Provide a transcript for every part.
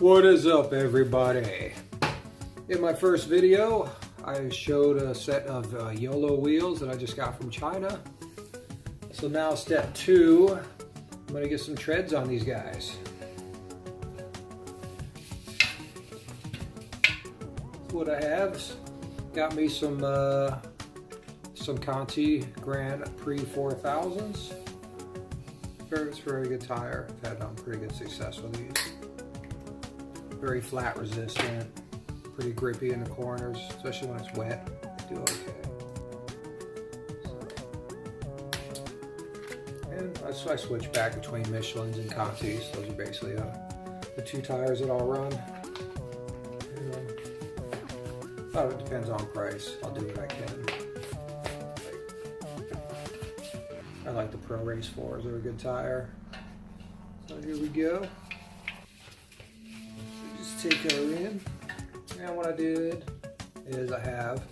What is up, everybody? In my first video, I showed a set of Yoeleo wheels that I just got from China. So now step 2, I'm going to get some treads on these guys. What I have is got me some Conti Grand Prix 4000s. It's a very good tire. I've had pretty good success with these. Very flat resistant, pretty grippy in the corners, especially when it's wet. They do okay. And I switch back between Michelin's and Conti's. Those are basically the two tires that I'll run. It depends on price. I'll do what I can. I like the Pro Race 4s. They're a good tire. So here we go. Take her in, and what I did is I have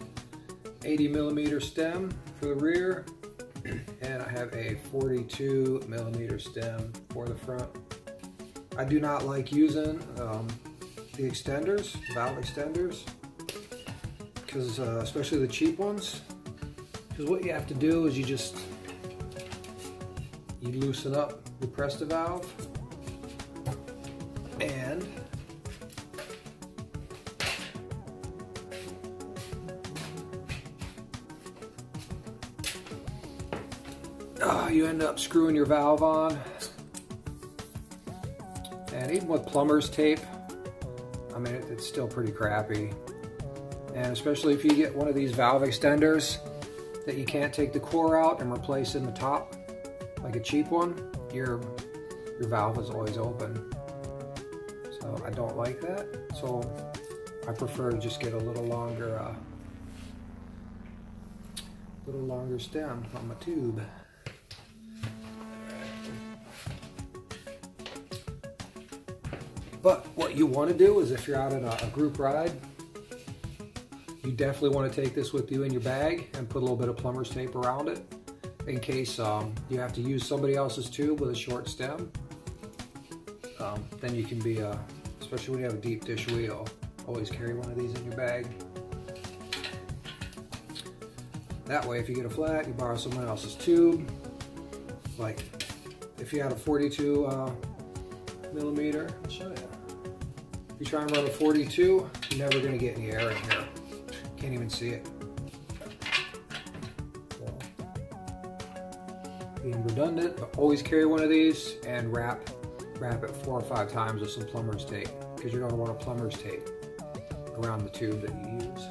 80mm stem for the rear, and I have a 42mm stem for the front. I do not like using the extenders, valve extenders, because especially the cheap ones, because what you have to do is you loosen up, you press the valve, and you end up screwing your valve on. And even with plumber's tape, I mean, it's still pretty crappy. And especially if you get one of these valve extenders that you can't take the core out and replace in the top, like a cheap one, your valve is always open. So I don't like that. So I prefer to just get a little longer stem on my tube. But what you want to do is if you're out on a group ride, you definitely want to take this with you in your bag and put a little bit of plumber's tape around it in case you have to use somebody else's tube with a short stem. Then you can be, especially when you have a deep dish wheel, always carry one of these in your bag. That way if you get a flat, you borrow someone else's tube. Like if you had a 42mm, I'll show you. If you try and run a 42, you're never going to get any air in here. Can't even see it. So, being redundant, but always carry one of these and wrap it 4 or 5 times with some plumber's tape, because you're going to want a plumber's tape around the tube that you use.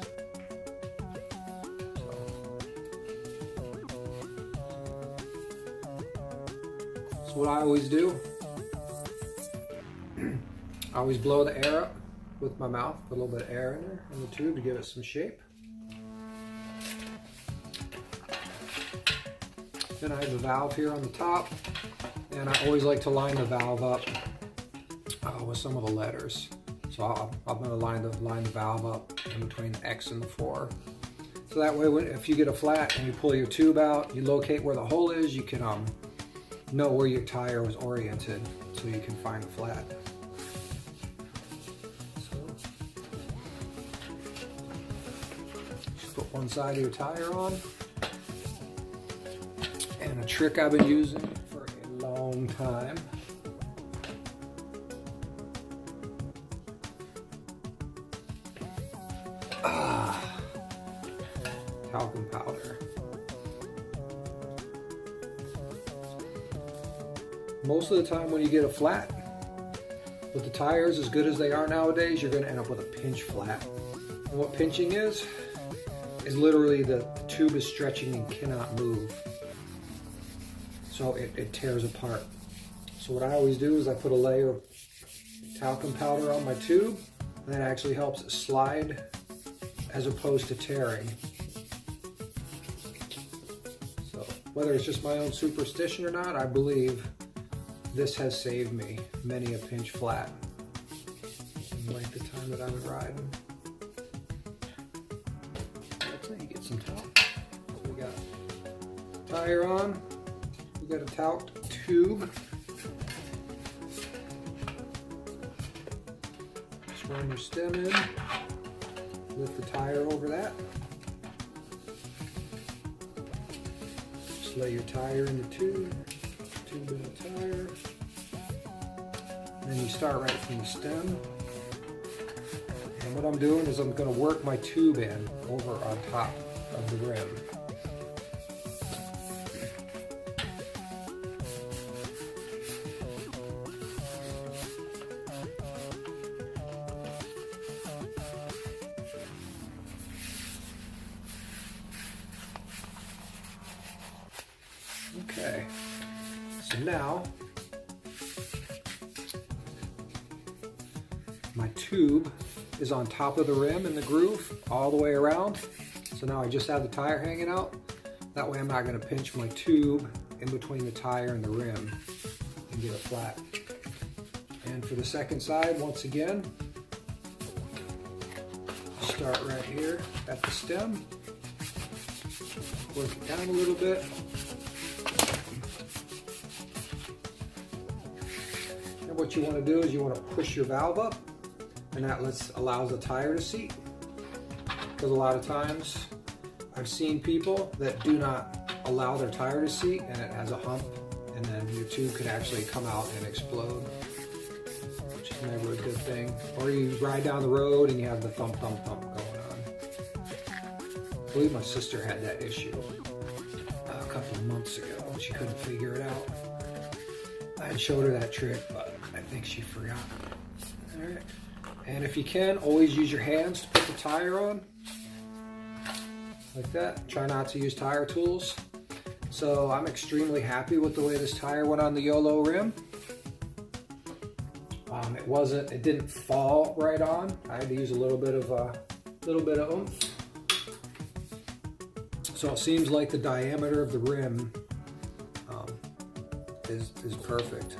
So what I always do, I always blow the air up with my mouth, put a little bit of air in there in the tube to give it some shape. Then I have the valve here on the top, and I always like to line the valve up with some of the letters. So I'm going to line the valve up in between the X and the 4. So that way, if you get a flat and you pull your tube out, you locate where the hole is, you can know where your tire was oriented, so you can find a flat. Put one side of your tire on. And a trick I've been using for a long time. Talcum powder. Most of the time when you get a flat, with the tires as good as they are nowadays, you're going to end up with a pinch flat. And what pinching is literally the tube is stretching and cannot move. So it tears apart. So what I always do is I put a layer of talcum powder on my tube, and that actually helps it slide as opposed to tearing. So whether it's just my own superstition or not, I believe this has saved me many a pinch flat in like the time that I've been riding. You get some talc. So we got tire on. We got a talc tube. Turn your stem in, lift the tire over that. Just lay your tire in the tube in the tire. And then you start right from the stem. And what I'm doing is I'm going to work my tube in over on top of the rim. Okay, so now my tube is on top of the rim in the groove all the way around. So now I just have the tire hanging out. That way I'm not going to pinch my tube in between the tire and the rim and get it flat. And for the second side, once again, start right here at the stem, work it down a little bit. And what you want to do is you want to push your valve up, and that allows the tire to seat. Because a lot of times I've seen people that do not allow their tire to seat and it has a hump, and then your tube could actually come out and explode, which is never a good thing. Or you ride down the road and you have the thump thump thump going on. I believe my sister had that issue a couple of months ago and she couldn't figure it out. I had showed her that trick, but I think she forgot. All right. And if you can, always use your hands to put the tire on, like that. Try not to use tire tools. So I'm extremely happy with the way this tire went on the Yoeleo rim. It didn't fall right on. I had to use a little bit of oomph. So it seems like the diameter of the rim is perfect.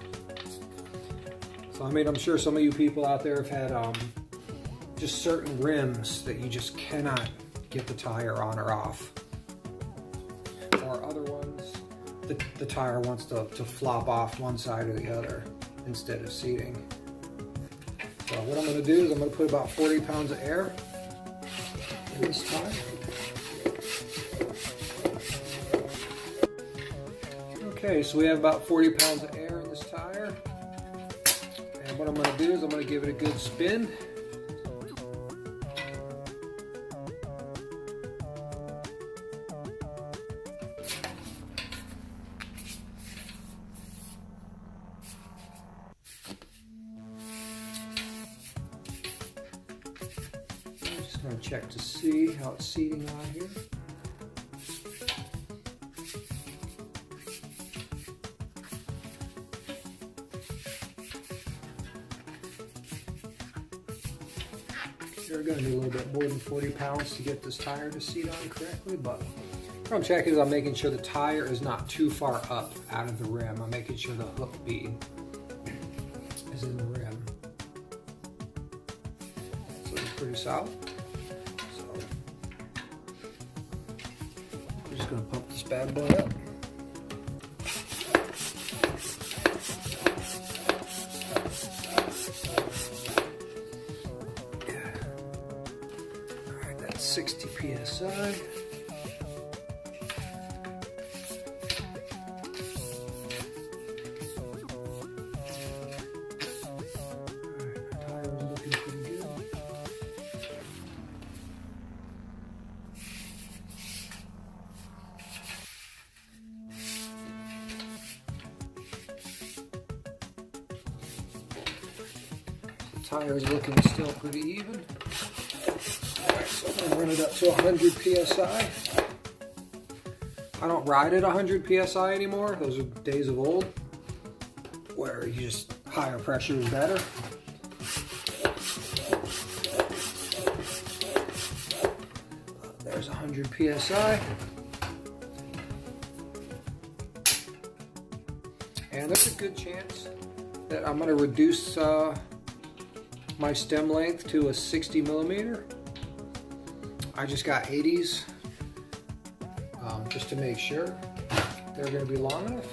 So I mean, I'm sure some of you people out there have had just certain rims that you just cannot get the tire on or off. Or other ones, the tire wants to flop off one side or the other instead of seating. So what I'm going to do is I'm going to put about 40 pounds of air in this tire. Okay, so we have about 40 pounds of air in this tire. And what I'm going to do is I'm going to give it a good spin. Just going to check to see how it's seating on here. You're going to need a little bit more than 40 pounds to get this tire to seat on correctly, but what I'm checking is I'm making sure the tire is not too far up out of the rim. I'm making sure the hook bead is in the rim. So it's pretty solid. So I'm just going to pump this bad boy up. Yeah. All right, that's 60 psi. Tire is looking still pretty even. Alright, so I'm going to run it up to 100 psi. I don't ride at 100 psi anymore. Those are days of old, where you just higher pressure is better. There's 100 psi. And there's a good chance that I'm going to reduce my stem length to a 60 millimeter. I just got 80s just to make sure they're going to be long enough.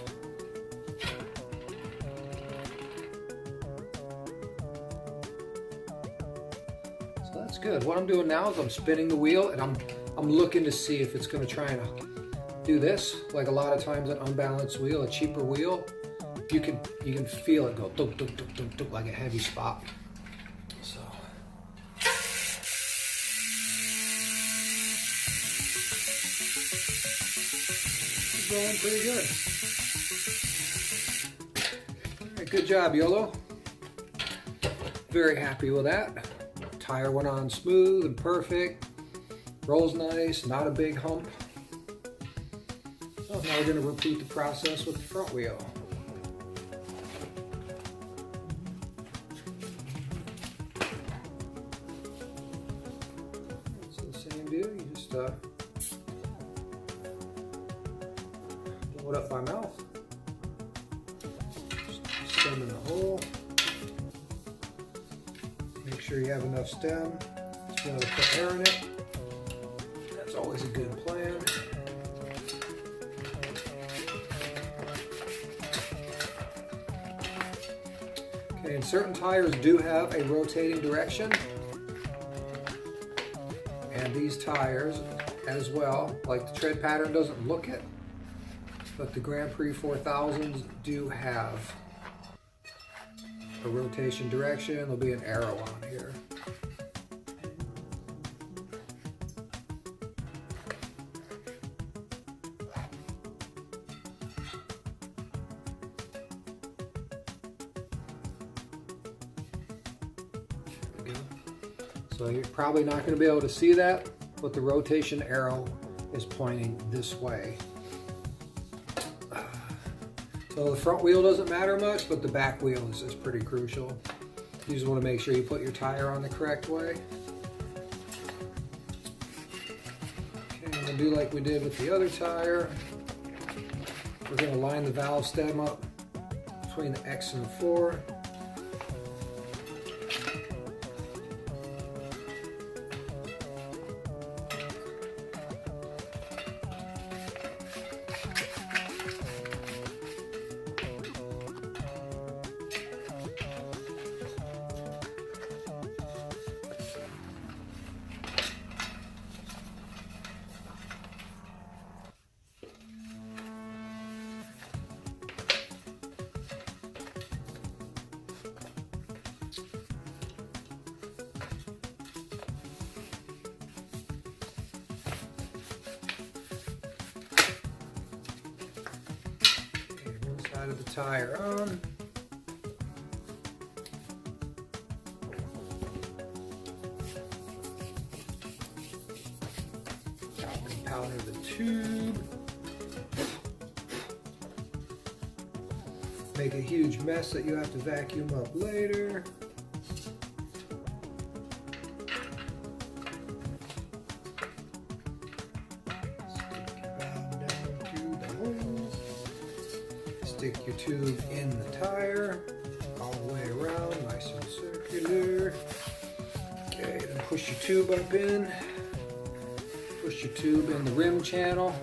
good. What I'm doing now is I'm spinning the wheel, and I'm looking to see if it's going to try and do this. Like a lot of times an unbalanced wheel, a cheaper wheel, you can feel it go dunk, dunk, dunk, dunk, dunk, like a heavy spot. So it's going pretty good. All right, good job, Yoeleo. Very happy with that. Tire went on smooth and perfect. Rolls nice, not a big hump. So now we're going to repeat the process with the front wheel. It's the same deal. You just blow it up by mouth. Stem in the hole. Make sure you have enough stem to be able to put air in it. That's always a good plan. Okay, and certain tires do have a rotating direction. And these tires as well, like the tread pattern doesn't look it, but the Grand Prix 4000s do have a rotation direction. There'll be an arrow on here. There we go. So you're probably not going to be able to see that, but the rotation arrow is pointing this way. So the front wheel doesn't matter much, but the back wheel is pretty crucial. You just want to make sure you put your tire on the correct way. Okay, I'm going to do like we did with the other tire. We're going to line the valve stem up between the X and the 4. Of the tire on. Powder the tube. Make a huge mess that you have to vacuum up later. Stick your tube in the tire, all the way around, nice and circular. Okay, then push your tube up in. Push your tube in the rim channel.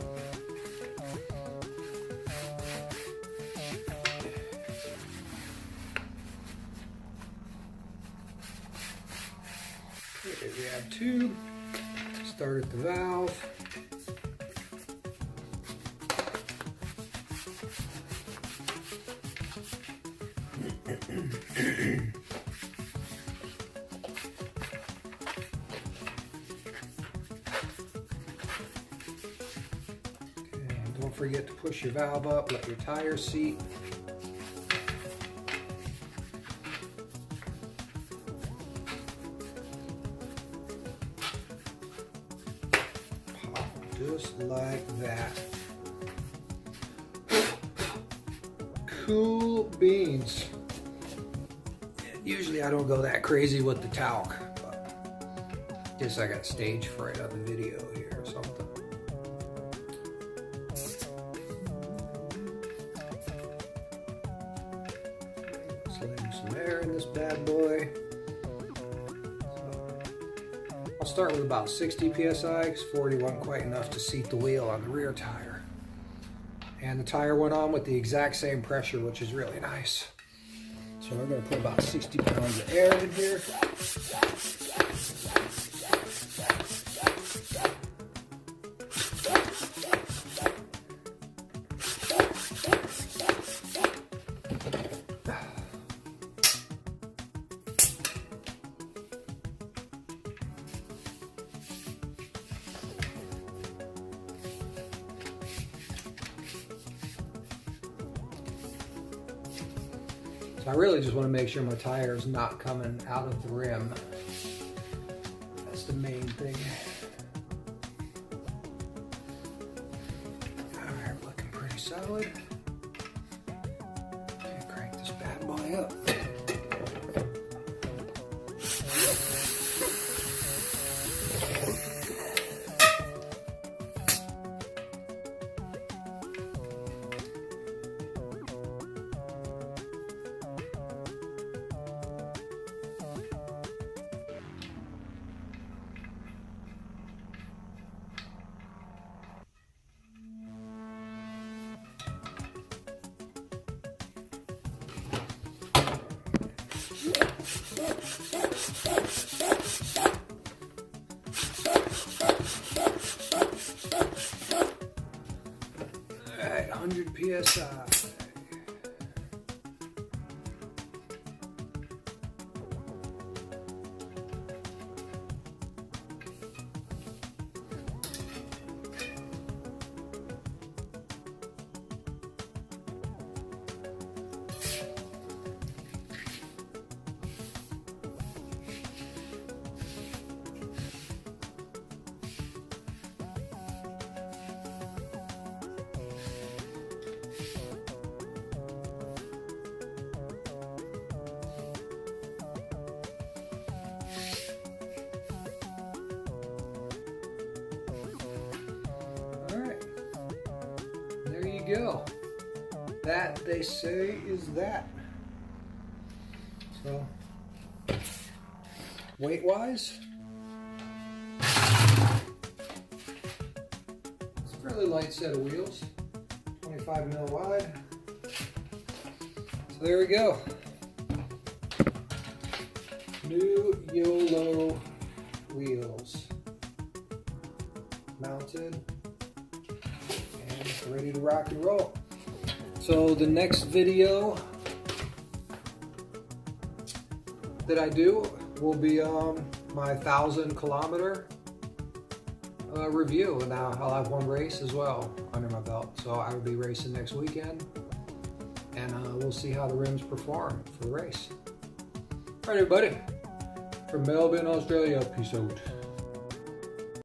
Okay, we have tube. Start at the valve. Don't forget to push your valve up, let your tire seat. Pop just like that. Cool beans. Usually I don't go that crazy with the talc, but guess I got stage fright on the video here or something. Some air in this bad boy. So I'll start with about 60 psi because 40 wasn't quite enough to seat the wheel on the rear tire. And the tire went on with the exact same pressure, which is really nice. So we're going to put about 60 pounds of air in here. So I really just want to make sure my tire is not coming out of the rim. That's the main thing. Alright, looking pretty solid. Okay, crank this bad boy up. Alright, 100 PSI. Go. That, they say, is that. So, weight-wise, it's a fairly light set of wheels, 25 mil wide. So there we go. New Yoeleo wheels, mounted. Ready to rock and roll. So the next video that I do will be my 1,000-kilometer review. Now I'll have one race as well under my belt. So I will be racing next weekend, and we'll see how the rims perform for the race. All right, everybody. From Melbourne, Australia, peace out.